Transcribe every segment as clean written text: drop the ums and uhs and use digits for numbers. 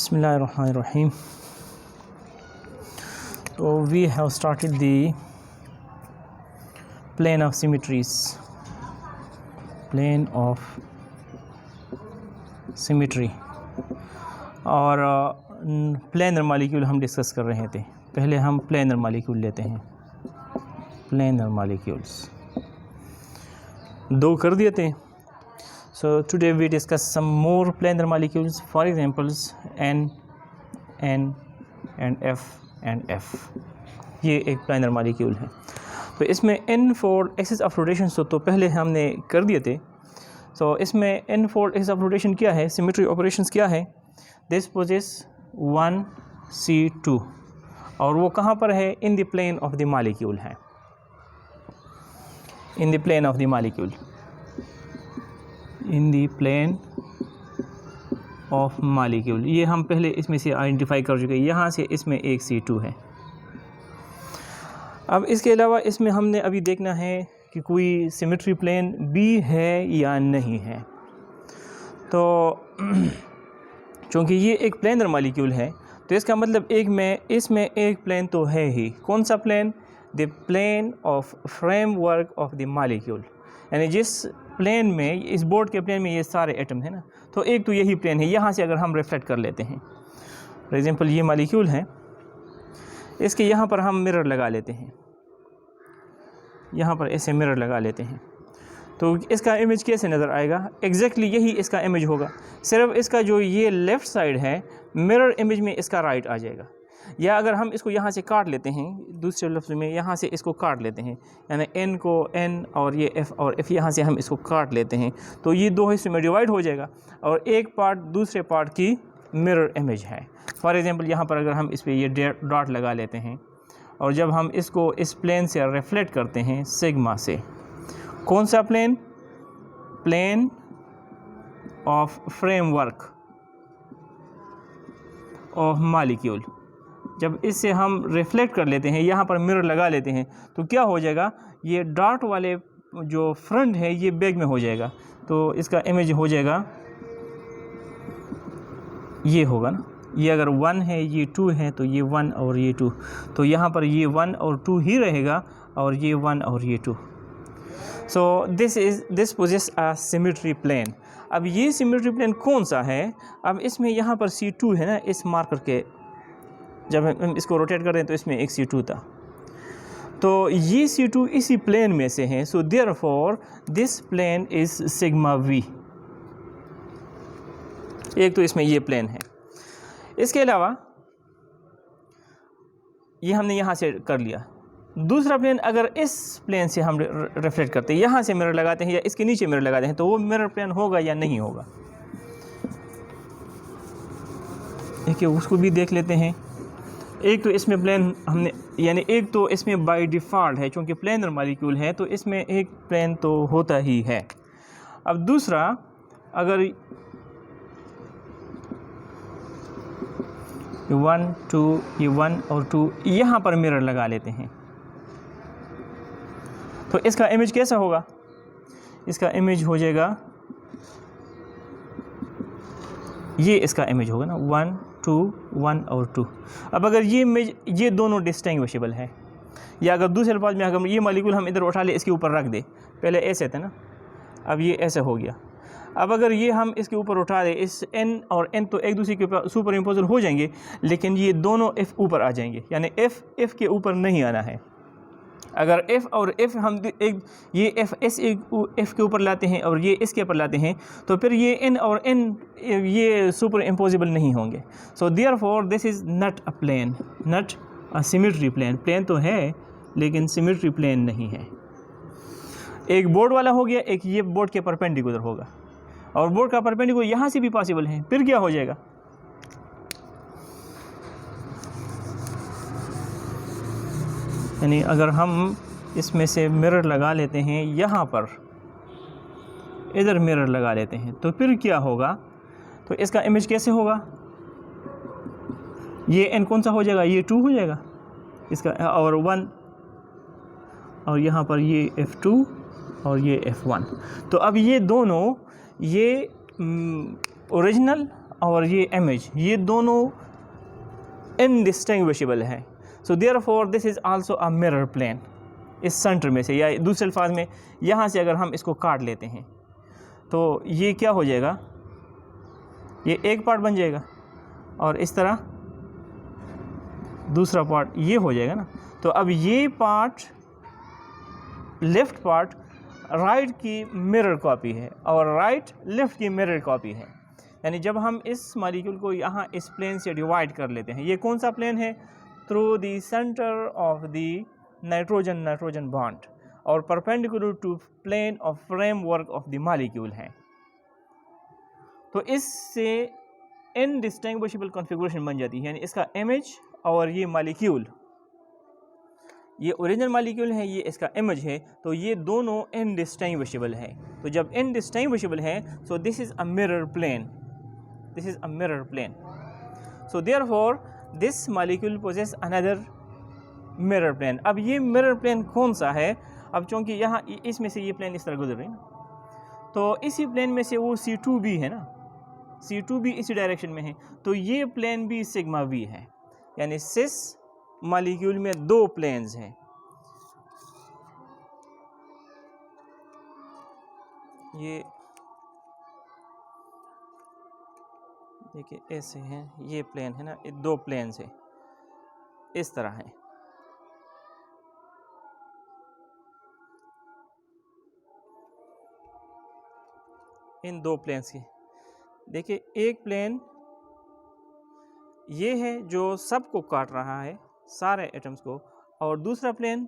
Bismillahirrahmanirrahim. So we have started the plane of symmetries, plane of symmetry और planar molecule हम discuss कर रहे थे। पहले हम प्लेनर मालिक्यूल लेते हैं। प्लेनर मालिक्यूल्स दो कर दिए थे। So today we discuss some more planar molecules, for examples N and F and F। ये एक planar molecule है। तो इसमें N fold axis of rotation तो पहले हमने कर दिए थे। So इसमें N fold axis of rotation क्या है, symmetry operations क्या है, this possess 1C2 और वो कहाँ पर है, in the plane of the molecule है, in the plane of the molecule, in the plane of molecule. ये हम पहले इसमें से आइडेंटिफाई कर चुके हैं। यहाँ से इसमें एक C2 है। अब इसके अलावा इसमें हमने अभी देखना है कि कोई सिमेट्री प्लेन B है या नहीं है। तो चूँकि ये एक प्लेनर मालिक्यूल है तो इसका मतलब इसमें एक प्लेन तो है ही। कौन सा plane? The plane of framework of the molecule, यानी जिस प्लेन में, इस बोर्ड के प्लेन में ये सारे एटम है ना, तो एक तो यही प्लेन है। यहाँ से अगर हम रिफ्लेक्ट कर लेते हैं, फॉर एग्जांपल ये मॉलिक्यूल है, इसके यहाँ पर हम मिरर लगा लेते हैं, यहाँ पर ऐसे मिरर लगा लेते हैं, तो इसका इमेज कैसे नज़र आएगा? एग्जैक्टली यही इसका इमेज होगा, सिर्फ इसका जो ये लेफ़्ट साइड है मिरर इमेज में इसका राइट आ जाएगा। या अगर हम इसको यहाँ से काट लेते हैं, दूसरे लफ्ज़ में यहाँ से इसको काट लेते हैं, यानी N को N और ये F और F यहाँ से हम इसको काट लेते हैं, तो ये दो हिस्सों में डिवाइड हो जाएगा और एक पार्ट दूसरे पार्ट की मिरर इमेज है। फॉर एग्जांपल यहाँ पर अगर हम इस पर ये डॉट लगा लेते हैं और जब हम इसको इस प्लेन से रिफ्लेक्ट करते हैं सिग्मा से, कौन सा plane? Plane of framework of molecule. जब इससे हम रिफ्लेक्ट कर लेते हैं, यहाँ पर मिरर लगा लेते हैं, तो क्या हो जाएगा, ये डॉट वाले जो फ्रंट है ये बैक में हो जाएगा, तो इसका इमेज हो जाएगा, ये होगा ना। ये अगर 1 है, ये 2 है, तो ये 1 और ये 2, तो यहाँ पर ये 1 और 2 ही रहेगा और ये 1 और ये 2। So this poses a symmetry plane. अब ये सिमेट्री प्लेन कौन सा है? अब इसमें यहाँ पर C2 है ना, इस मार्कर के, जब हम इसको रोटेट कर रहे हैं तो इसमें एक C2 था, तो ये C2 इसी प्लेन में से है। So therefore this plane is sigma V। एक तो इसमें ये प्लेन है। इसके अलावा ये हमने यहाँ से कर लिया। दूसरा प्लेन अगर इस प्लेन से हम रिफ्लेक्ट करते हैं, यहाँ से मिरर लगाते हैं या इसके नीचे मिरर लगाते हैं, तो वो मिरर प्लेन होगा या नहीं होगा, देखिए उसको भी देख लेते हैं। एक तो इसमें प्लेन हमने, यानी एक तो इसमें बाय डिफ़ॉल्ट है, क्योंकि प्लेनर मॉलिक्यूल है तो इसमें एक प्लेन तो होता ही है। अब दूसरा, अगर 1 2 ये 1 और 2 यहाँ पर मिरर लगा लेते हैं, तो इसका इमेज कैसा होगा? इसका इमेज हो जाएगा, ये इसका इमेज होगा ना, 1 2 1 और 2। अब अगर ये दोनों डिस्टिंग्विशेबल है, या अगर दूसरे अल्फाज में अगर ये मॉलिक्यूल हम इधर उठा ले, इसके ऊपर रख दे, पहले ऐसे थे ना, अब ये ऐसे हो गया। अब अगर ये हम इसके ऊपर उठा दे, इस N और N तो एक दूसरे के ऊपर सुपर इम्पोजर हो जाएंगे, लेकिन ये दोनों F ऊपर आ जाएंगे, यानी F के ऊपर नहीं आना है। अगर F और F हम एक, ये F F के ऊपर लाते हैं और ये इसके ऊपर लाते हैं, तो फिर ये N और N ये सुपर इम्पोजिबल नहीं होंगे। So therefore this is not a plane, not a symmetry plane. Plane तो है लेकिन सिमेट्री प्लेन नहीं है। एक बोर्ड वाला हो गया, एक ये बोर्ड के परपेंडिकुलर होगा, और बोर्ड का परपेंडिकुलर यहाँ से भी पॉसिबल है। फिर क्या हो जाएगा, यानी अगर हम इसमें से मिरर लगा लेते हैं, यहाँ पर इधर मिरर लगा लेते हैं, तो फिर क्या होगा, तो इसका इमेज कैसे होगा? ये N कौन सा हो जाएगा? ये 2 हो जाएगा इसका, और 1, और यहाँ पर ये F2 और ये F1। तो अब ये दोनों, ये ओरिजिनल और ये इमेज, ये दोनों इनडिस्टिंग्विशेबल है। So therefore this is also a mirror plane. इस सेंटर में से, या दूसरे अल्फाज में यहाँ से अगर हम इसको काट लेते हैं तो ये क्या हो जाएगा, ये एक पार्ट बन जाएगा और इस तरह दूसरा पार्ट ये हो जाएगा ना। तो अब ये पार्ट, लेफ़्ट पार्ट राइट की मिरर कॉपी है और राइट लेफ़्ट की मिरर कॉपी है। यानी जब हम इस मॉलिक्यूल को यहाँ इस प्लेन से डिवाइड कर लेते हैं, ये कौन सा प्लेन है, through the centre of the nitrogen bond और perpendicular to plane of framework of the molecule है। तो इससे इनडिस्टिंग्विशेबल कॉन्फ़िगरेशन बन जाती है। यानी इसका इमेज और ये मॉलिक्यूल, ये ओरिजिनल मॉलिक्यूल है, ये इसका इमेज है, तो ये दोनों इनडिस्टिंग्विशेबल है। तो जब इनडिस्टिंग्विशेबल है, so this is a mirror plane, this is a mirror plane. So therefore this molecule poses another mirror plane. अब ये मिरर प्लेन कौन सा है, अब चूँकि यहाँ इसमें से ये प्लेन इस तरह गुजर रही है ना, तो इसी प्लेन में से वो C2 भी है ना, C2 भी इसी डायरेक्शन में है, तो ये प्लेन भी सिग्मा V है। यानी सिस मॉलिक्यूल में दो प्लेन्स हैं, ये देखिए ऐसे हैं, ये प्लेन है ना, ये दो प्लेन्स हैं, इस तरह हैं। इन दो प्लेन्स की देखिए, एक प्लेन ये है जो सबको काट रहा है, सारे एटम्स को, और दूसरा प्लेन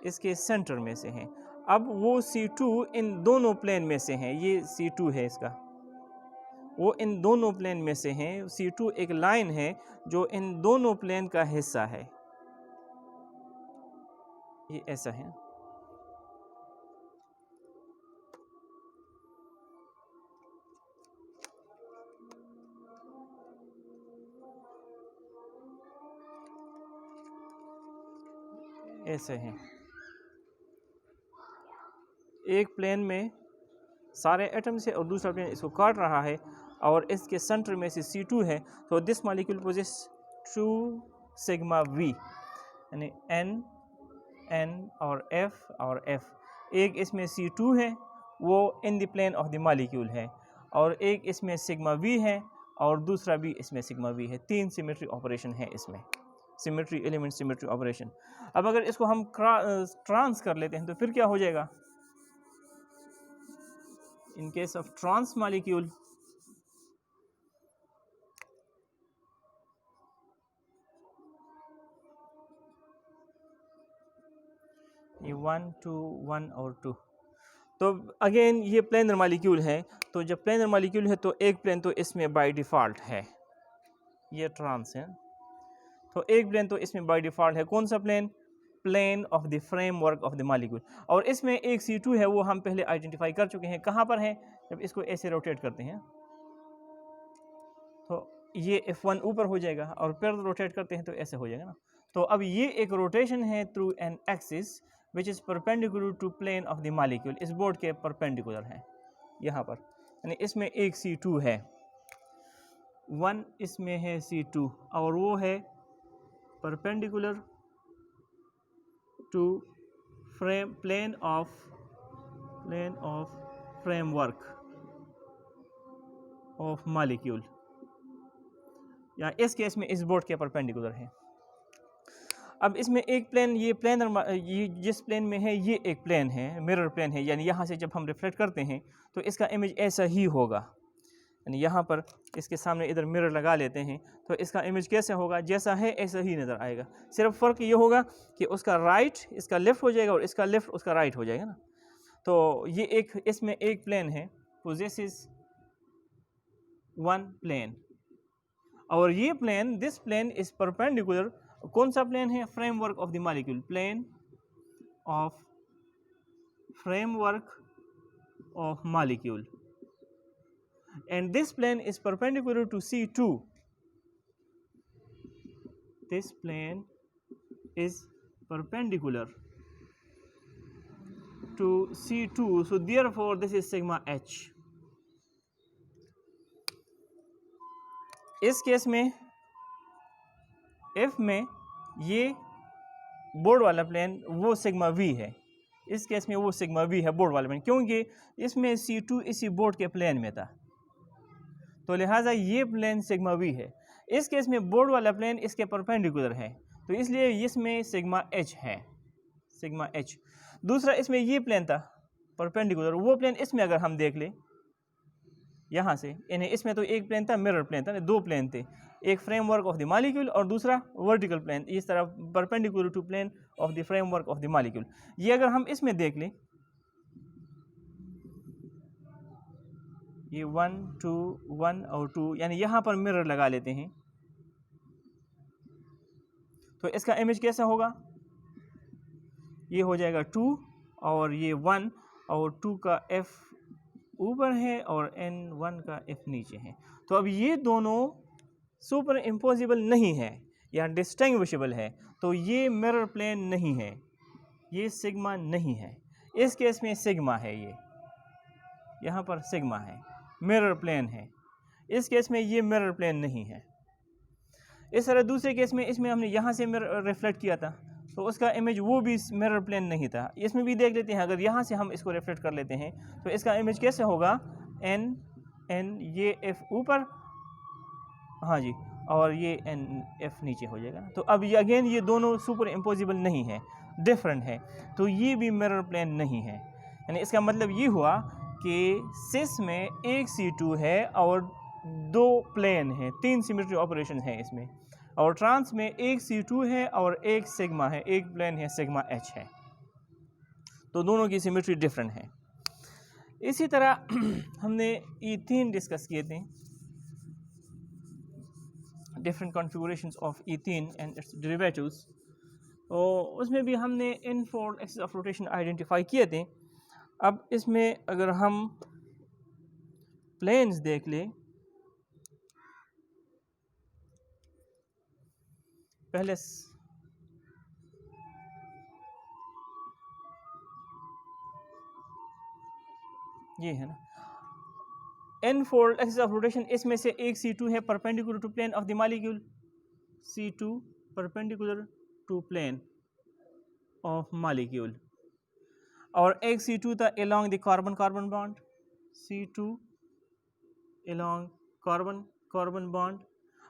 इसके सेंटर में से है। अब वो C2 इन दोनों प्लेन में से है, ये C2 है इसका, वो इन दोनों प्लेन में से हैं। C2 एक लाइन है जो इन दोनों प्लेन का हिस्सा है, ये ऐसा है। ऐसे हैं, एक प्लेन में सारे एटम्स है और दूसरा प्लेन इसको काट रहा है और इसके सेंटर में से C2 है। तो this molecule poses 2 sigma V, यानी N और F। एक इसमें C2 है, वो in the plane of the molecule है, और एक इसमें सिग्मा V है और दूसरा भी इसमें सिग्मा V है। तीन सिमेट्री ऑपरेशन है इसमें, सिमेट्री एलिमेंट सिमेट्री ऑपरेशन। अब अगर इसको हम ट्रांस कर लेते हैं तो फिर क्या हो जाएगा, in case of trans molecule, ये 1 2 1 और 2, तो अगेन ये प्लेनर मॉलिक्यूल है। तो जब प्लेनर मॉलिक्यूल है तो एक प्लेन तो इसमें बाय डिफ़ॉल्ट है, ये ट्रांस है, तो एक प्लेन तो इसमें बाय डिफ़ॉल्ट है। कौन सा plane, plane of the framework of the molecule. और इसमें एक C2 है, वो हम पहले आइडेंटिफाई कर चुके हैं, कहाँ पर है, जब इसको ऐसे रोटेट करते हैं तो ये F1 ऊपर हो जाएगा और फिर रोटेट करते हैं तो ऐसे हो जाएगा ना। तो अब ये एक रोटेशन है through an axis which is perpendicular to plane of the molecule, इस बोर्ड के परपेंडिकुलर है यहाँ पर। यानी इसमें एक C2 है, 1 इसमें है C2 और वो है perpendicular to plane of framework of molecule, या इस केस में इस बोर्ड के परपेंडिकुलर है। अब इसमें एक प्लेन, ये प्लेनर, ये जिस प्लेन में है ये एक प्लेन है, मिरर प्लेन है, यानी यहाँ से जब हम रिफ्लेक्ट करते हैं तो इसका इमेज ऐसा ही होगा। यानी यहाँ पर इसके सामने इधर मिरर लगा लेते हैं तो इसका इमेज कैसे होगा, जैसा है ऐसा ही नज़र आएगा। सिर्फ फ़र्क ये होगा कि उसका राइट इसका लेफ़्ट हो जाएगा और इसका लेफ़्ट उसका राइट हो जाएगा ना। तो ये एक, इसमें एक प्लेन है, पोजेसेस वन प्लेन, और ये plane, this plane is perpendicular, कौन सा प्लेन है, framework of the molecule, plane of framework of molecule, and this plane is perpendicular to C2. This plane is perpendicular to C2, so therefore this is sigma H. इस case में F में ये board वाला plane वो sigma we है, इस case में वो सिग्मा वी है बोर्ड वाला प्लेन, क्योंकि इसमें C2 इसी बोर्ड के प्लेन में था, तो लिहाजा ये प्लेन सिग्मा वी है। इस केस में बोर्ड वाला प्लेन इसके परपेंडिकुलर है, तो इसलिए इसमें सिग्मा एच है, सिग्मा एच। दूसरा इसमें ये प्लेन था परपेंडिकुलर, वो प्लेन इसमें अगर हम देख लें यहाँ से, यानी इसमें तो एक प्लेन था, मिरर प्लेन था, दो प्लेन थे, एक फ्रेमवर्क ऑफ द मॉलिक्यूल और दूसरा वर्टिकल प्लेन, इस तरह perpendicular to plane of the framework of the molecule. ये अगर हम इसमें देख लें, ये 1 2 1 और 2, यानी यहाँ पर मिरर लगा लेते हैं, तो इसका इमेज कैसा होगा, ये हो जाएगा 2 और ये 1 और 2 का F ऊपर है और N1 का F नीचे है। तो अब ये दोनों सुपर इम्पोजिबल नहीं है या डिस्टिंग्विशेबल है, तो ये मिरर प्लेन नहीं है, ये सिग्मा नहीं है। इस केस में सिग्मा है, ये यहाँ पर सिग्मा है, मिरर प्लेन है। इस केस में ये मिरर प्लेन नहीं है। इस तरह दूसरे केस में इसमें हमने यहाँ से मिरर रिफ्लेक्ट किया था, तो उसका इमेज वो भी मिरर प्लेन नहीं था। इसमें भी देख लेते हैं, अगर यहाँ से हम इसको रिफ्लेक्ट कर लेते हैं तो इसका इमेज कैसे होगा, N ये F ऊपर, हाँ जी, और ये F नीचे हो जाएगा। तो अब ये अगेन ये दोनों सुपर इम्पोजिबल नहीं है, डिफरेंट है, तो ये भी मिरर प्लेन नहीं है। यानी इसका मतलब ये हुआ कि सिस में एक C2 है और दो प्लेन हैं, 3 सिमेट्री ऑपरेशन हैं इसमें, और ट्रांस में एक C2 है और एक सिग्मा है, एक प्लेन है सिग्मा H है, तो दोनों की सिमेट्री डिफरेंट है। इसी तरह हमने ईथीन डिस्कस किए थे, different configurations of ethene and it's derivatives, तो उसमें भी हमने infold axis of rotation identify किए थे। अब इसमें अगर हम प्लेन्स देख लें, पहले ये है ना इनफोल्ड एक्सिस ऑफ रोटेशन, इसमें से एक C2 है perpendicular to plane of the molecule, C2 perpendicular to plane of molecule, और एक C2 था along the carbon carbon bond, C2 along carbon carbon bond,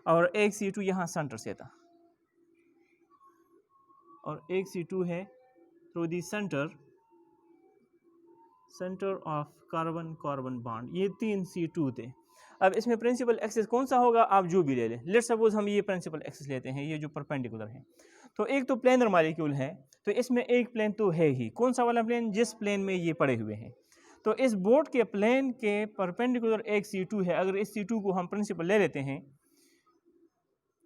और एक C2 यहाँ सेंटर से था, और एक C2 है through the centre of carbon carbon bond. ये 3 C2 थे। अब इसमें प्रिंसिपल एक्सिस कौन सा होगा, आप जो भी ले लें। लेट्स सपोज हम ये प्रिंसिपल एक्सिस लेते हैं, ये जो परपेंडिकुलर है, तो एक तो प्लेनर मॉलिक्यूल है, तो इसमें एक प्लेन तो है ही, कौन सा वाला प्लेन, जिस प्लेन में ये पड़े हुए हैं। तो इस बोर्ड के प्लेन के परपेंडिकुलर एक C2 है। अगर इस C2 को हम प्रिंसिपल ले लेते हैं,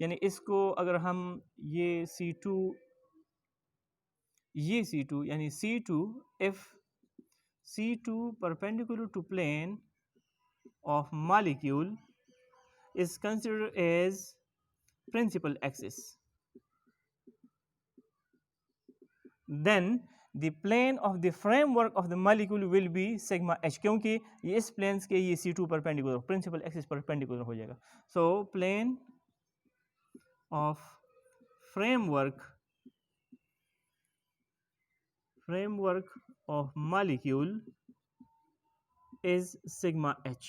यानी इसको अगर हम ये C2 यानी C2 if C2 perpendicular to plane of molecule is considered as principal axis, then the plane of the framework of the molecule will be sigma h, क्योंकि ये इस प्लेन्स के ये C2 perpendicular principal axis perpendicular हो जाएगा। So plane of framework of molecule is sigma h,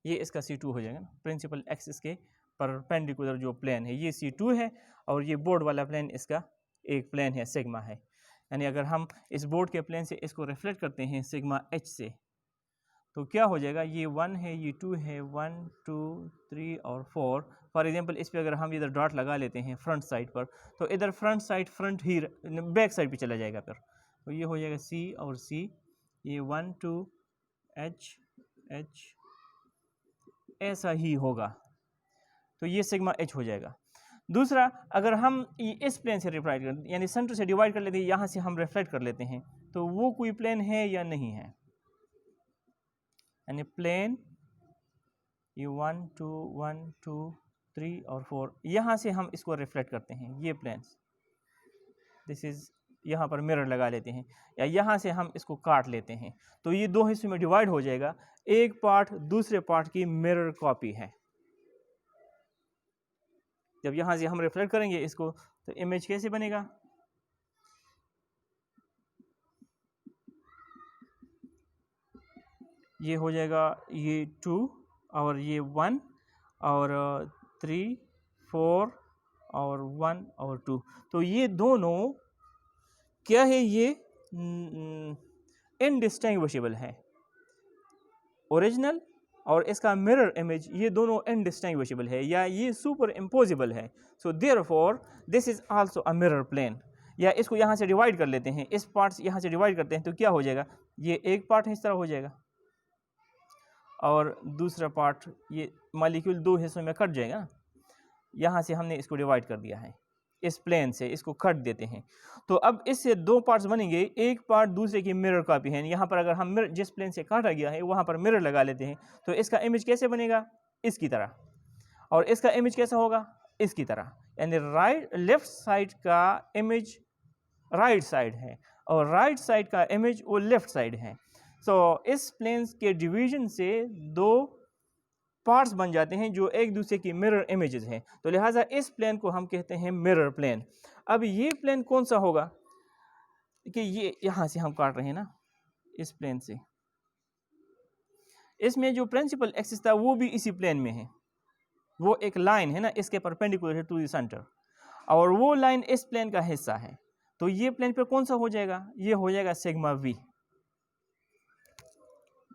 ये इसका C2 हो जाएगा ना, प्रिंसिपल एक्सिस के परपेंडिकुलर जो प्लेन है ये C2 है, और ये बोर्ड वाला प्लेन इसका एक प्लेन है सिग्मा है। यानी अगर हम इस बोर्ड के प्लेन से इसको रिफ्लेक्ट करते हैं सिग्मा h से, तो क्या हो जाएगा, ये 1 है, ये 2 है, 1 2 3 और 4। फॉर एग्जांपल इस पे अगर हम इधर डॉट लगा लेते हैं फ्रंट साइड पर, तो इधर फ्रंट ही बैक साइड पे चला जाएगा फिर, तो ये हो जाएगा C और C, ये 1 2 H H ऐसा ही होगा, तो ये सिग्मा H हो जाएगा। दूसरा, अगर हम इस प्लेन से रिफ्लेक्ट कर, यानी सेंटर से डिवाइड कर लेते हैं, यहाँ से हम रिफ्लेक्ट कर लेते हैं, तो वो कोई प्लेन है या नहीं है, यानी प्लेन ये 1 2 1 2 3 और 4, यहाँ से हम इसको रिफ्लेक्ट करते हैं, ये प्लेन्स, दिस इज यहाँ पर मिरर लगा लेते हैं, या यहाँ से हम इसको काट लेते हैं, तो ये दो हिस्सों में डिवाइड हो जाएगा। एक पार्ट दूसरे पार्ट की मिरर कॉपी है। जब यहाँ से हम रिफ्लेक्ट करेंगे इसको, तो इमेज कैसे बनेगा? ये हो जाएगा ये 2 और ये 1 और 3 4 और 1 और 2। तो ये दोनों क्या है? ये इनडिस्टिंग्विशेबल है। ओरिजिनल और इसका मिरर इमेज ये दोनों इनडिस्टिंग्विशेबल है, या ये सुपर इम्पोजिबल है। So therefore this is also a mirror plane. या इसको यहाँ से डिवाइड कर लेते हैं, इस पार्ट यहाँ से डिवाइड करते हैं, तो क्या हो जाएगा? ये एक पार्ट इस तरह हो जाएगा और दूसरा पार्ट ये मॉलिक्यूल दो हिस्सों में कट जाएगा। यहाँ से हमने इसको डिवाइड कर दिया है, इस प्लेन से इसको कट देते हैं। तो अब इससे दो पार्ट्स बनेंगे, एक पार्ट दूसरे की मिरर कॉपी है। यहाँ पर अगर हम मिरर जिस प्लेन से काटा गया है वहाँ पर मिरर लगा लेते हैं, तो इसका इमेज कैसे बनेगा? इसकी तरह। और इसका इमेज कैसा होगा? इसकी तरह। यानी लेफ्ट साइड का इमेज राइट साइड है और राइट साइड का इमेज वो लेफ्ट साइड है। सो इस प्लेन के डिवीजन से दो पार्ट्स बन जाते हैं जो एक दूसरे की मिरर इमेजेस हैं। तो लिहाजा इस प्लेन को हम कहते हैं मिरर प्लेन। अब ये प्लेन कौन सा होगा कि ये यहाँ से हम काट रहे हैं ना, इस प्लेन से, इसमें जो प्रिंसिपल एक्सिस था वो भी इसी प्लेन में है। वो एक लाइन है ना, इसके परपेंडिकुलर है टू द सेंटर, और वो लाइन इस प्लेन का हिस्सा है। तो ये प्लेन पर कौन सा हो जाएगा? ये हो जाएगा sigma we.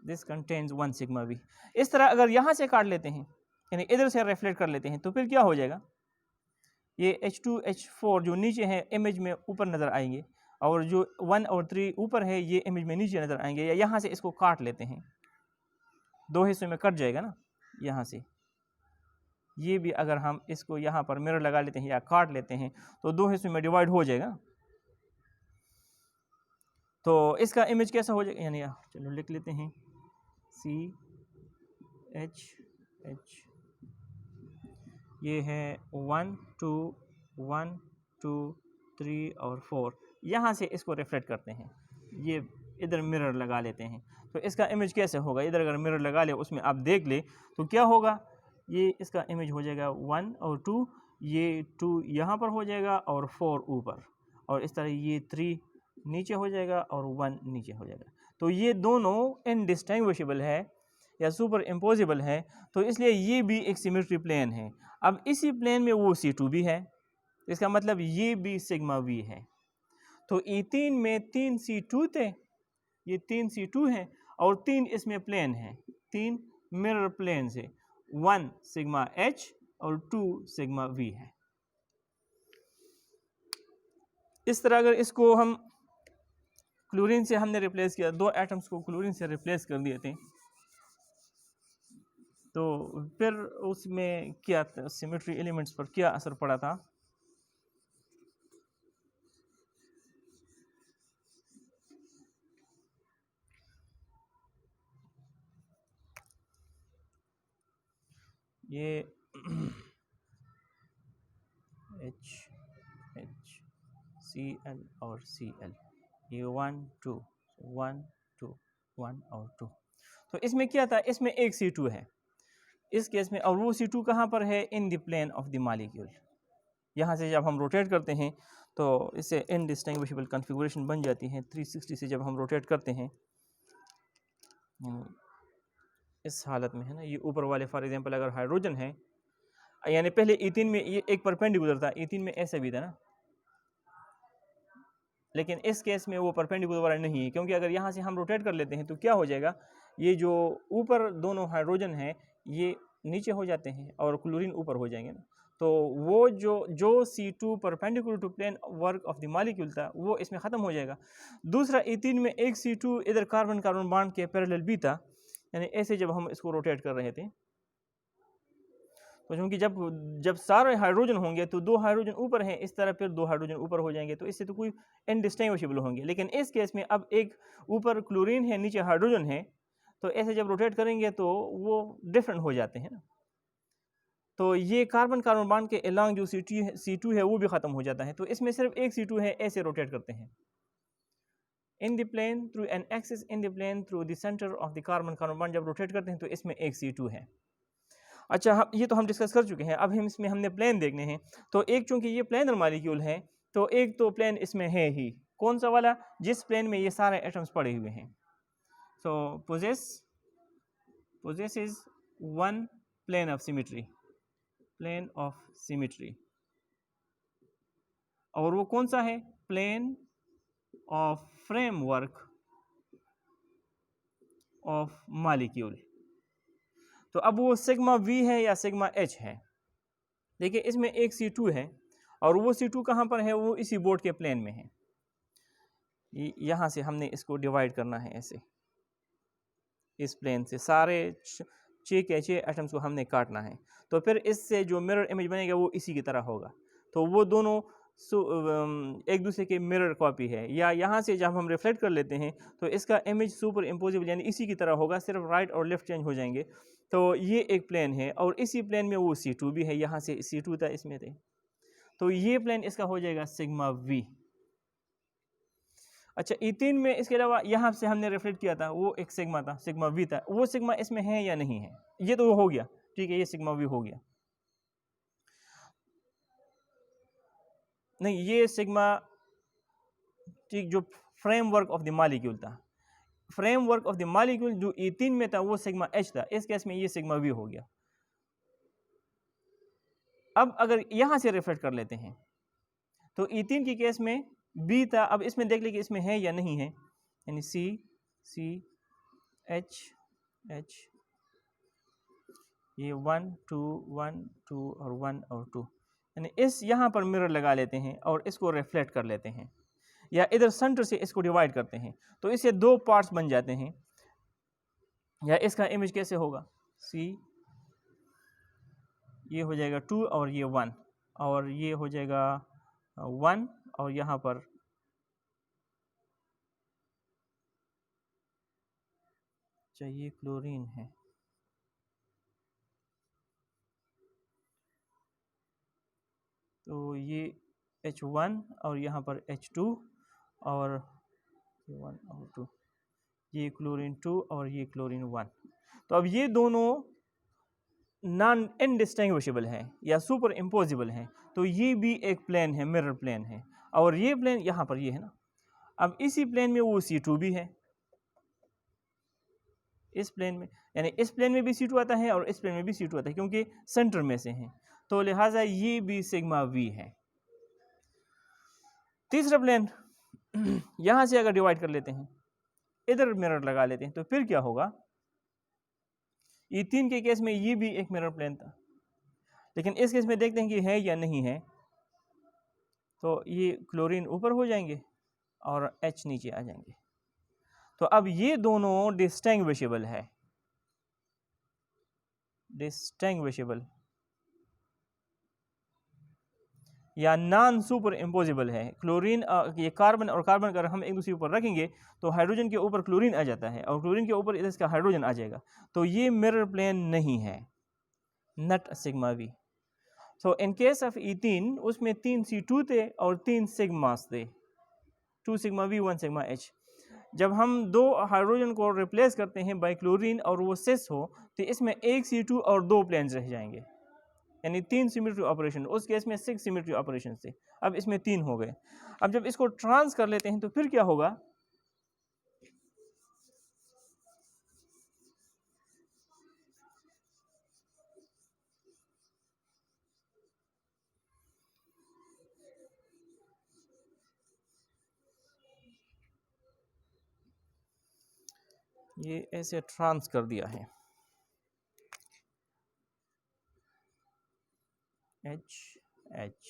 This contains 1 sigma we. इस तरह अगर यहाँ से काट लेते हैं, यानी इधर से रिफ्लेक्ट कर लेते हैं, तो फिर क्या हो जाएगा? ये H2 H4 जो नीचे है इमेज में ऊपर नज़र आएंगे, और जो 1 और 3 ऊपर है ये इमेज में नीचे नज़र आएंगे। या यहाँ से इसको काट लेते हैं, दो हिस्सों में कट जाएगा ना यहाँ से। ये भी अगर हम इसको यहाँ पर मिरर लगा लेते हैं या काट लेते हैं, तो दो हिस्सों में डिवाइड हो जाएगा। तो इसका इमेज कैसा हो जाएगा? यानी चलो लिख लेते हैं CH ये है 1 2 1 2 3 और 4। यहाँ से इसको रिफ्लेक्ट करते हैं, ये इधर मिरर लगा लेते हैं। तो इसका इमेज कैसे होगा? इधर अगर मिरर लगा ले, उसमें आप देख ले, तो क्या होगा? ये इसका इमेज हो जाएगा 1 और 2, ये 2 यहाँ पर हो जाएगा और 4 ऊपर, और इस तरह ये 3 नीचे हो जाएगा और 1 नीचे हो जाएगा। तो ये दोनों इनडिस्टिंग्विशेबल है या सुपर इम्पोजिबल है, तो इसलिए ये भी एक सिमेट्री प्लेन है। अब इसी प्लेन में वो C2 भी है, इसका मतलब ये भी सिग्मा वी है। तो E3 में 3 C2 थे, ये 3 C2 हैं, और 3 इसमें प्लेन हैं, 3 मिरर प्लेन से, 1 सिग्मा H और 2 सिग्मा V है। इस तरह अगर इसको हम क्लोरीन से हमने रिप्लेस किया, दो एटम्स को क्लोरीन से रिप्लेस कर दिए थे, तो फिर उसमें क्या सिमेट्री एलिमेंट्स पर क्या असर पड़ा था? ये HCl और Cl, ये 1 2 1 2 1 और 2। तो इसमें क्या था? इसमें एक C2 है इस केस में, और वो C2 कहाँ पर है? In the plane of the molecule. यहाँ से जब हम रोटेट करते हैं तो इससे इनडिस्टिंग्विशेबल कॉन्फ़िगरेशन बन जाती है। 360 से जब हम रोटेट करते हैं इस हालत में, है ना, ये ऊपर वाले फॉर एग्जांपल अगर हाइड्रोजन है, यानी पहले इथीन में ये एक परपेंडिकुलर था, इथीन में ऐसे भी था ना, लेकिन इस केस में वो परपेंडिकुलर वाला नहीं है, क्योंकि अगर यहाँ से हम रोटेट कर लेते हैं तो क्या हो जाएगा? ये जो ऊपर दोनों हाइड्रोजन हैं ये नीचे हो जाते हैं और क्लोरीन ऊपर हो जाएंगे ना। तो वो जो C2 perpendicular to plane work of the molecule था वो इसमें ख़त्म हो जाएगा। दूसरा इथीन में एक C2 इधर कार्बन कार्बन बॉन्ड के पैरेलल भी था, यानी ऐसे जब हम इसको रोटेट कर रहे थे, तो क्योंकि जब सारे हाइड्रोजन होंगे तो दो हाइड्रोजन ऊपर हैं, इस तरह फिर दो हाइड्रोजन ऊपर हो जाएंगे, तो इससे तो कोई इनडिस्टिंग्विशेबल होंगे। लेकिन इस केस में अब एक ऊपर क्लोरीन है, नीचे हाइड्रोजन है, तो ऐसे जब रोटेट करेंगे तो वो डिफरेंट हो जाते हैं ना। तो ये कार्बन कार्बन बॉन्ड के अलॉन्ग जो C2 है वो भी ख़त्म हो जाता है। तो इसमें सिर्फ एक C2 है, ऐसे रोटेट करते हैं in the plane through an axis in the plane through the centre of the carbon carbon bond. जब रोटेट करते हैं तो इसमें एक C2 है। अच्छा, हम ये तो हम डिस्कस कर चुके हैं। अब हम इसमें हमने प्लेन देखने हैं। तो एक चूंकि ये प्लेनर मॉलिक्यूल है तो एक तो प्लेन इसमें है ही, कौन सा वाला, जिस प्लेन में ये सारे एटम्स पड़े हुए हैं। सो possesses one plane of symmetry, plane of symmetry। और वो कौन सा है, plane of framework of molecule. तो अब वो सिग्मा V है या सिग्मा H है। देखिए इसमें एक C2 है और वो C2 कहाँ पर है, वो इसी बोर्ड के प्लेन में है। यहाँ से हमने इसको डिवाइड करना है ऐसे, इस प्लेन से सारे 6 के 6 एटम्स को हमने काटना है। तो फिर इससे जो मिरर इमेज बनेगा वो इसी की तरह होगा। तो वो दोनों एक दूसरे के मिरर कॉपी है। या यहाँ से जब हम रिफ्लेक्ट कर लेते हैं तो इसका इमेज सुपर इम्पोजिबल यानी इसी की तरह होगा, सिर्फ राइट और लेफ्ट चेंज हो जाएंगे। तो ये एक प्लेन है और इसी प्लेन में वो C2 भी है, यहाँ से C2 था इसमें थे। तो ये प्लेन इसका हो जाएगा सिग्मा V। अच्छा, E3 में इसके अलावा यहाँ से हमने रिफ्लेक्ट किया था वो एक सिग्मा था, सिग्मा V था। वो सिग्मा इसमें है या नहीं है, ये तो हो गया, ठीक है, ये सिग्मा V हो गया। नहीं, ये सिग्मा, ठीक, जो फ्रेमवर्क ऑफ द मॉलिक्यूल था, फ्रेमवर्क ऑफ द मॉलिक्यूल जो E3 में था वो सिग्मा H था। इस केस में ये सिग्मा V हो गया। अब अगर यहाँ से रिफ्लेक्ट कर लेते हैं तो E3 की केस में B था। अब इसमें देख लीजिए इसमें है या नहीं है, यानी C H H, ये 1 2 1 2 और 1 और 2, यानी इस यहाँ पर मिरर लगा लेते हैं और इसको रिफ्लेक्ट कर लेते हैं या इधर सेंटर से इसको डिवाइड करते हैं तो इससे 2 पार्ट्स बन जाते हैं। या इसका इमेज कैसे होगा, C, ये हो जाएगा 2 और ये 1 और ये हो जाएगा 1 और यहाँ पर चाहिए क्लोरीन है। तो ये H1 और यहाँ पर H2 और 1 और 2, ये क्लोरीन 2 और ये क्लोरीन 1। तो अब ये दोनों नॉन इनडिस्टिंग्विशेबल है या सुपर इम्पोजिबल है। तो ये भी एक प्लेन है, मिरर प्लेन है। और ये प्लेन यहाँ पर ये है ना, अब इसी प्लेन में वो C2 भी है, इस प्लेन में, यानी इस प्लेन में भी C2 आता है और इस प्लेन में भी C2 आता है क्योंकि सेंटर में से हैं। तो लिहाजा ये भी सिग्मा V है। तीसरा प्लेन यहाँ से अगर डिवाइड कर लेते हैं, इधर मिरर लगा लेते हैं तो फिर क्या होगा, E3 के केस में ये भी एक मिरर प्लेन था, लेकिन इस केस में देखते हैं कि है या नहीं है। तो ये क्लोरीन ऊपर हो जाएंगे और H नीचे आ जाएंगे। तो अब ये दोनों डिस्टिंग्विशेबल है, डिस्टिंग्विशेबल या नॉन सुपर इम्पोजिबल है। क्लोरीन, ये कार्बन और कार्बन अगर हम एक दूसरे ऊपर रखेंगे तो हाइड्रोजन के ऊपर क्लोरीन आ जाता है और क्लोरीन के ऊपर इसका हाइड्रोजन आ जाएगा। तो ये मिरर प्लेन नहीं है, not sigma V। So in case of E3 उसमें 3 C2 थे और 3 सिग्मास थे, 2 सिग्मा V 1 सिग्मा H। जब हम 2 हाइड्रोजन को रिप्लेस करते हैं बाय क्लोरीन और वो सिस हो तो इसमें एक C2 और 2 प्लेन्स रह जाएंगे, यानी 3 सिमेट्री ऑपरेशन। उस केस में 6 सिमेट्री ऑपरेशन थे, अब इसमें 3 हो गए। अब जब इसको ट्रांस कर लेते हैं तो फिर क्या होगा, ये ऐसे ट्रांस कर दिया है, H H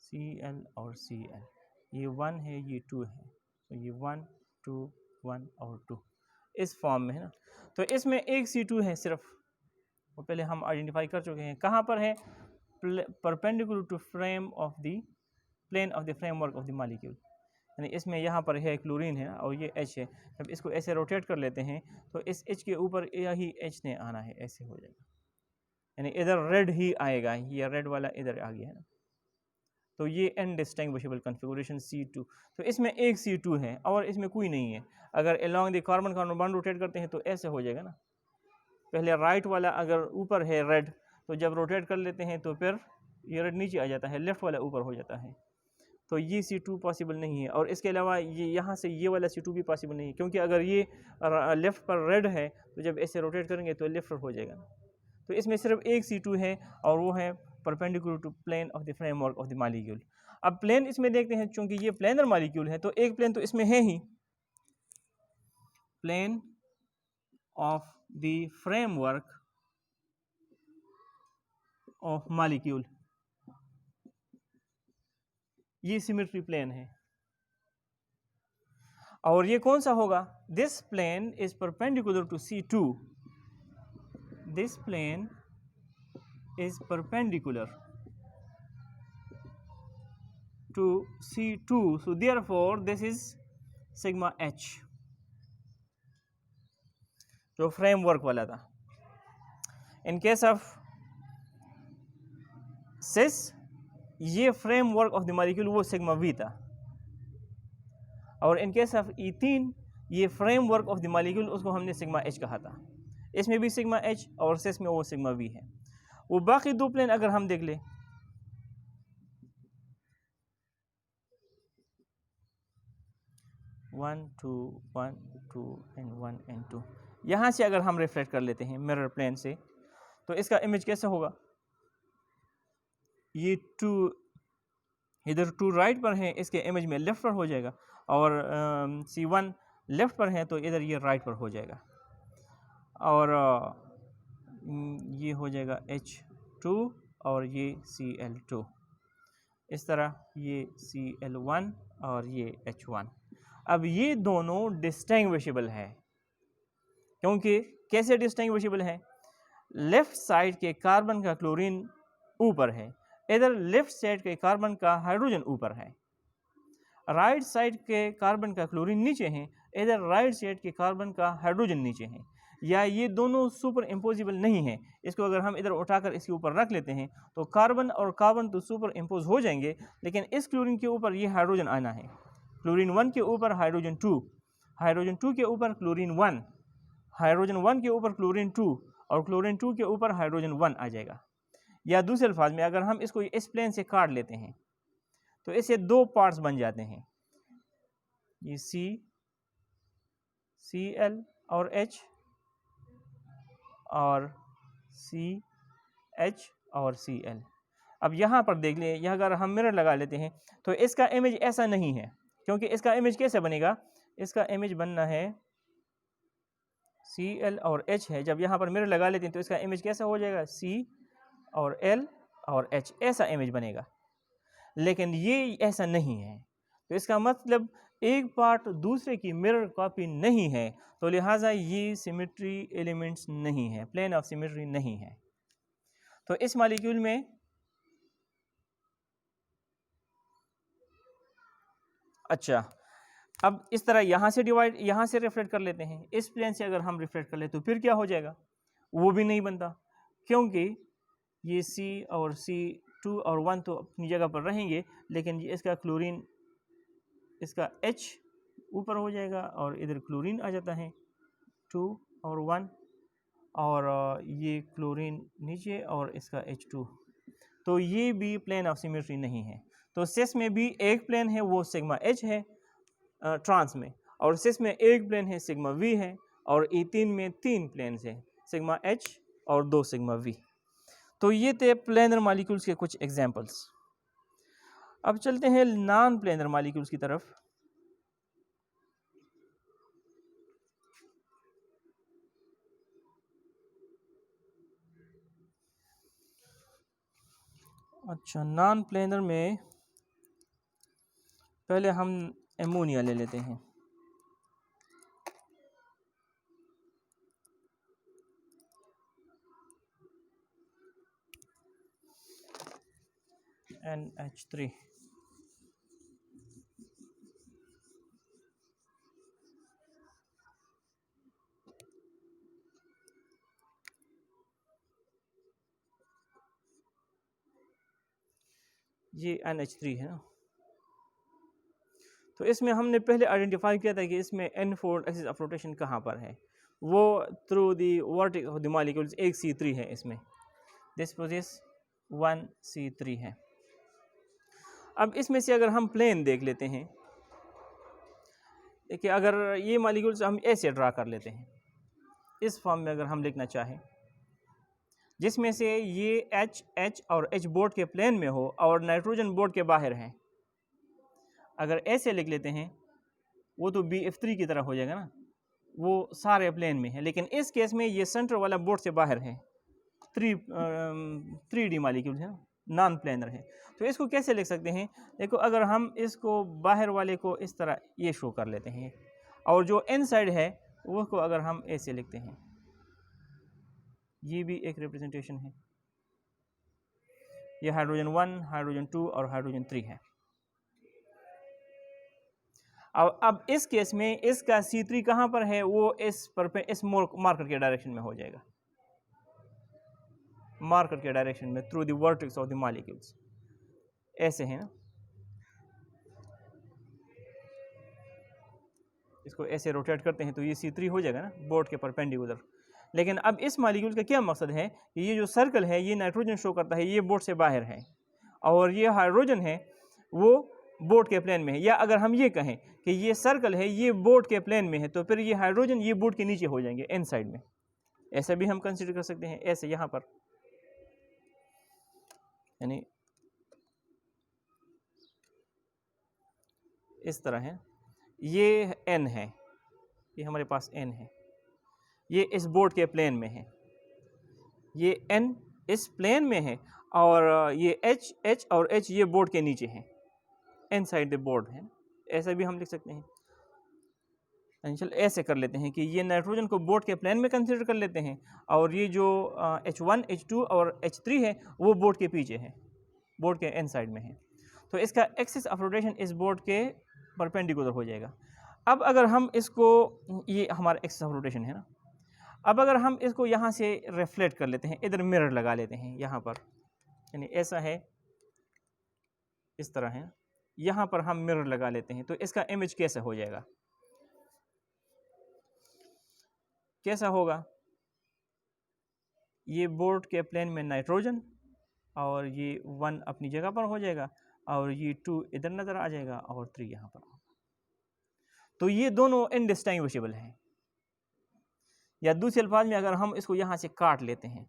Cl और Cl, ये 1 है ये 2 है, तो ये 1 2 1 और 2 इस फॉर्म में है ना। तो इसमें एक C2 है सिर्फ, वो पहले हम आइडेंटिफाई कर चुके हैं। कहाँ पर है, perpendicular to frame of the plane of the framework of the molecule, यानी इसमें यहाँ पर है क्लोरीन है और ये H है। जब इसको ऐसे रोटेट कर लेते हैं तो इस H के ऊपर यही H ने आना है, ऐसे हो जाएगा। यानी इधर रेड ही आएगा, ये रेड वाला इधर आ गया है ना। तो ये इनडिस्टिंग्विशेबल कॉन्फ़िगरेशन C2। तो इसमें एक C2 है और इसमें कोई नहीं है। अगर along the carbon carbon bond rotate करते हैं तो ऐसे हो जाएगा ना, पहले राइट वाला अगर ऊपर है रेड, तो जब रोटेट कर लेते हैं तो फिर ये रेड नीचे आ जाता है, लेफ्ट वाला ऊपर हो जाता है। तो ये C2 पॉसिबल नहीं है। और इसके अलावा ये यहाँ से ये वाला C2 भी पॉसिबल नहीं है, क्योंकि अगर ये लेफ़्ट पर रेड है तो जब ऐसे रोटेट करेंगे तो लेफ्ट हो जाएगा। तो इसमें सिर्फ एक C2 है और वो है perpendicular to plane of the framework of the molecule. अब प्लेन इसमें देखते हैं, चूंकि ये प्लेनर मॉलिक्यूल है तो एक प्लेन तो इसमें है ही, plane of the framework of molecule, ये सिमेट्री प्लेन है। और ये कौन सा होगा? This plane is perpendicular to C2, this plane is perpendicular to C2, so therefore this is sigma H, जो फ्रेमवर्क वाला था। इन केस ऑफ सिस, ये फ्रेमवर्क ऑफ द मॉलिक्यूल वो सिग्मा V था, और इन केस ऑफ E3 ये framework of the molecule उसको हमने सिग्मा H कहा था। इसमें भी सिग्मा H और सिस में वो सिग्मा V है। वो बाकी दो प्लेन अगर हम देख ले, 1 2 1 2 एंड 1 एंड 2, यहाँ से अगर हम रिफ्लेक्ट कर लेते हैं मिरर प्लेन से, तो इसका इमेज कैसे होगा? ये 2 इधर 2 राइट पर है, इसके इमेज में लेफ्ट पर हो जाएगा, और C1 लेफ्ट पर है तो इधर ये राइट पर हो जाएगा, और ये हो जाएगा H2 और ये Cl2, इस तरह ये Cl1 और ये H1। अब ये दोनों डिस्टिंग्विशेबल है, क्योंकि कैसे डिस्टिंग्विशेबल है? लेफ्ट साइड के कार्बन का क्लोरीन ऊपर है, इधर लेफ्ट साइड के कार्बन का हाइड्रोजन ऊपर है। राइट साइड के कार्बन का क्लोरीन नीचे है, इधर राइट साइड के कार्बन का हाइड्रोजन नीचे है। या ये दोनों सुपर इम्पोजिबल नहीं है। इसको अगर हम इधर उठाकर इसके ऊपर रख लेते हैं तो कार्बन और कार्बन तो सुपर इम्पोज हो जाएंगे, लेकिन इस क्लोरीन के ऊपर ये हाइड्रोजन आना है। क्लोरीन 1 के ऊपर हाइड्रोजन 2, हाइड्रोजन 2 के ऊपर क्लोरीन 1, हाइड्रोजन 1 के ऊपर क्लोरीन 2, और क्लोरीन 2 के ऊपर हाइड्रोजन 1 आ जाएगा। या दूसरे अल्फाज में अगर हम इसको इस प्लेन से काट लेते हैं तो इससे दो पार्ट्स बन जाते हैं, ये Cl और H, और CH और Cl। अब यहाँ पर देख लें, यह अगर हम मिरर लगा लेते हैं तो इसका इमेज ऐसा नहीं है, क्योंकि इसका इमेज कैसे बनेगा? इसका इमेज बनना है Cl और H है। जब यहाँ पर मिरर लगा लेते हैं तो इसका इमेज कैसा हो जाएगा? C और L और H, ऐसा इमेज बनेगा। लेकिन ये ऐसा नहीं है, तो इसका मतलब एक पार्ट दूसरे की मिरर कॉपी नहीं है, तो लिहाजा ये सिमेट्री एलिमेंट्स नहीं है, प्लेन ऑफ सिमेट्री नहीं है। तो इस मॉलिक्यूल में अच्छा, अब इस तरह यहाँ से डिवाइड, यहाँ से रिफ्लेक्ट कर लेते हैं, इस प्लेन से अगर हम रिफ्लेक्ट कर ले तो फिर क्या हो जाएगा? वो भी नहीं बनता, क्योंकि ये C और C2 और 1 तो अपनी जगह पर रहेंगे, लेकिन ये इसका क्लोरीन, इसका H ऊपर हो जाएगा और इधर क्लोरीन आ जाता है 2 और 1, और ये क्लोरीन नीचे और इसका H2, तो ये भी प्लेन ऑफ सिमेट्री नहीं है। तो सिस में भी एक प्लेन है, वो सिग्मा H है ट्रांस में, और सिस में एक प्लेन है सिग्मा V है, और E3 में 3 प्लेन है, सिग्मा H और 2 सिग्मा V। तो ये थे प्लेनर मॉलिक्यूल्स के कुछ एग्जांपल्स। अब चलते हैं नॉन प्लेनर मॉलिक्यूल्स की तरफ। अच्छा, नॉन प्लेनर में पहले हम एमोनिया ले लेते हैं। NH3, ये NH3 है ना। तो इसमें हमने पहले आइडेंटिफाई किया था कि इसमें n-fold एक्सिस ऑफ रोटेशन कहाँ पर है, वो through the vertex of the molecules एक C3 है इसमें, दिस पोजेस 1 C3 है। अब इसमें से अगर हम प्लेन देख लेते हैं, देखिए अगर ये मॉलिक्यूल्स हम ऐसे ड्रा कर लेते हैं, इस फॉर्म में अगर हम लिखना चाहें, जिसमें से ये H और H बोर्ड के प्लेन में हो और नाइट्रोजन बोर्ड के बाहर है, अगर ऐसे लिख लेते हैं वो तो BF3 की तरह हो जाएगा ना, वो सारे प्लेन में है। लेकिन इस केस में ये सेंटर वाला बोर्ड से बाहर है, 3D मॉलिक्यूल है, नॉन प्लेनर है। तो इसको कैसे लिख सकते हैं, देखो अगर हम इसको बाहर वाले को इस तरह ये शो कर लेते हैं और जो इनसाइड है वो को अगर हम ऐसे लिखते हैं, ये भी एक रिप्रेजेंटेशन है, ये हाइड्रोजन 1, हाइड्रोजन 2 और हाइड्रोजन 3 है। अब इस केस में इसका C3 कहाँ पर है, वो इस मार्कर के डायरेक्शन में हो जाएगा, मार्कर के डायरेक्शन में through the vertex of the molecules, ऐसे है ना। इसको ऐसे रोटेट करते हैं तो ये C3 हो जाएगा ना बोर्ड के परपेंडिकुलर। लेकिन अब इस मॉलिक्यूल का क्या मकसद है कि ये जो सर्कल है ये नाइट्रोजन शो करता है, ये बोर्ड से बाहर है, और ये हाइड्रोजन है वो बोर्ड के प्लेन में है। या अगर हम ये कहें कि ये सर्कल है ये बोर्ड के प्लेन में है, तो फिर ये हाइड्रोजन ये बोर्ड के नीचे हो जाएंगे इन साइड में, ऐसा भी हम कंसिडर कर सकते हैं। ऐसे यहाँ पर यानी इस तरह है, ये N है, ये हमारे पास N है, ये इस बोर्ड के प्लेन में है, ये N इस प्लेन में है, और ये H और H ये बोर्ड के नीचे है, इनसाइड द बोर्ड है। ऐसा भी हम लिख सकते हैं। चलो ऐसे कर लेते हैं कि ये नाइट्रोजन को बोर्ड के प्लेन में कंसिडर कर लेते हैं, और ये जो H1, H2 और H3 है वो बोर्ड के पीछे है, बोर्ड के इनसाइड में है। तो इसका एक्सिस ऑफ रोटेशन इस बोर्ड के परपेंडिकुलर हो जाएगा। अब अगर हम इसको, ये हमारा एक्सिस ऑफ रोटेशन है ना, अब अगर हम इसको यहाँ से रिफ्लेक्ट कर लेते हैं, इधर मिरर लगा लेते हैं यहाँ पर, यानी ऐसा है, इस तरह है, यहाँ पर हम मिरर लगा लेते हैं, तो इसका इमेज कैसा हो जाएगा, कैसा होगा, ये बोर्ड के प्लेन में नाइट्रोजन और ये 1 अपनी जगह पर हो जाएगा, और ये 2 इधर नज़र आ जाएगा और 3 यहाँ पर होगा। तो ये दोनों इनडिस्टिंग्विशेबल हैं। या दूसरे अल्फाज में अगर हम इसको यहाँ से काट लेते हैं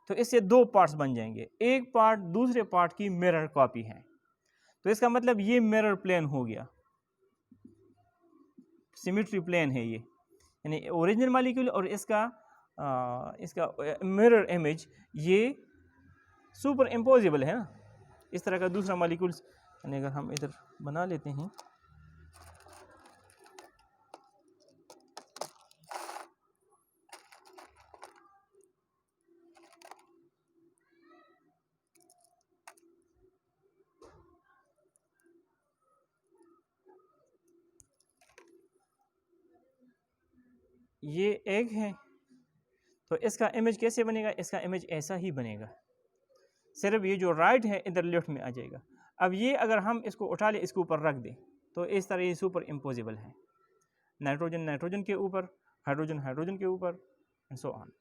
तो इससे 2 पार्ट्स बन जाएंगे, एक पार्ट दूसरे पार्ट की मिरर कॉपी है। तो इसका मतलब ये मिरर प्लेन हो गया, सिमेट्री प्लेन है ये, यानी ओरिजिनल मॉलिक्यूल और इसका मिरर इमेज ये सुपर इम्पोजिबल है ना। इस तरह का दूसरा मॉलिक्यूल्स, यानी अगर हम इधर बना लेते हैं, ये एग है, तो इसका इमेज कैसे बनेगा, इसका इमेज ऐसा ही बनेगा, सिर्फ ये जो राइट है इधर लेफ्ट में आ जाएगा। अब ये अगर हम इसको उठा ले, इसके ऊपर रख दें, तो इस तरह ये सुपर इम्पोजिबल है, नाइट्रोजन नाइट्रोजन के ऊपर, हाइड्रोजन हाइड्रोजन के ऊपर एंड सो ऑन।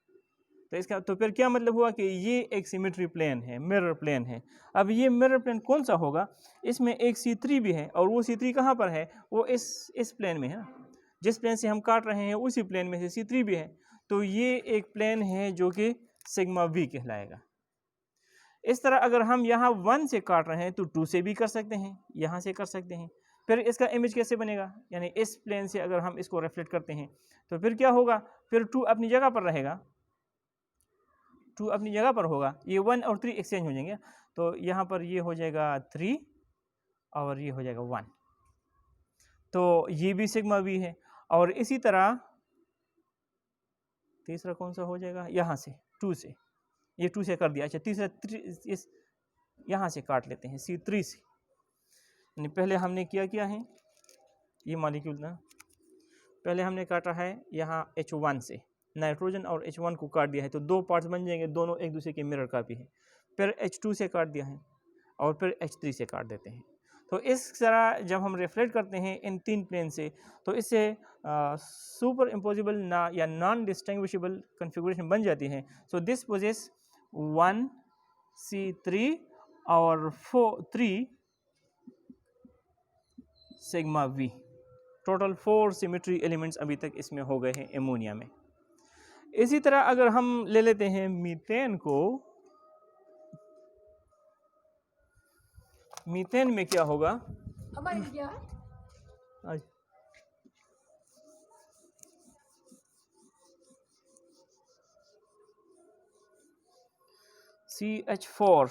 तो इसका तो फिर क्या मतलब हुआ कि ये एक सिमेट्री प्लेन है, मिरर प्लेन है। अब ये मिरर प्लेन कौन सा होगा, इसमें एक C3 भी है, और वो C3 कहाँ पर है, वो इस प्लेन में है ना, जिस प्लेन से हम काट रहे हैं उसी प्लेन में से C3 भी है। तो ये एक प्लेन है जो कि सिग्मा V कहलाएगा। इस तरह अगर हम यहाँ 1 से काट रहे हैं तो 2 से भी कर सकते हैं, यहाँ से कर सकते हैं। फिर इसका इमेज कैसे बनेगा, यानी इस प्लेन से अगर हम इसको रिफ्लेक्ट करते हैं तो फिर क्या होगा, फिर 2 अपनी जगह पर रहेगा, 2 अपनी जगह पर होगा, ये 1 और 3 एक्सचेंज हो जाएंगे, तो यहाँ पर ये हो जाएगा 3 और ये हो जाएगा 1, तो ये भी सिग्मा V है। और इसी तरह तीसरा कौन सा हो जाएगा, यहाँ से 2 से, ये 2 से कर दिया। अच्छा तीसरा इस यहाँ से काट लेते हैं C3 से, यानी पहले हमने क्या है, ये मॉलिक्यूल ना पहले हमने काटा है यहाँ H1 से, नाइट्रोजन और H1 को काट दिया है, तो 2 पार्ट्स बन जाएंगे, दोनों एक दूसरे के मिरर कॉपी है। फिर H2 से काट दिया है और फिर H3 से काट देते हैं। तो इस तरह जब हम रिफ्लेक्ट करते हैं इन 3 प्लेन से, तो इससे सुपर इम्पोजिबल ना या नॉन डिस्टिंग्विशेबल कन्फिगुरेशन बन जाती है। सो दिस पोजेस 1 C3 और 3 sigma V। Total 4 symmetry elements अभी तक इसमें हो गए हैं एमोनिया में। इसी तरह अगर हम ले लेते हैं मीथेन को, मीथेन में क्या होगा? CH4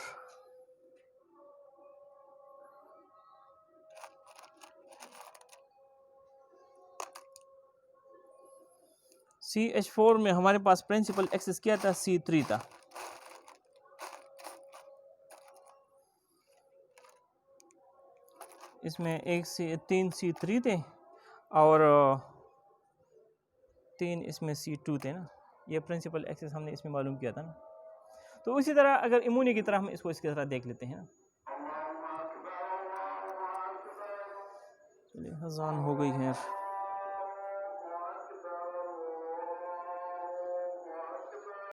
CH4 में हमारे पास प्रिंसिपल एक्सिस क्या था? C3 था। इसमें 3 C3 थे और 3 इसमें C2 थे ना। ये प्रिंसिपल एक्सिस हमने इसमें मालूम किया था ना। तो इसी तरह अगर अमोनिया की तरह हम इसको इसकी तरह देख लेते हैं ना। चलिए अज़ान हो गई है।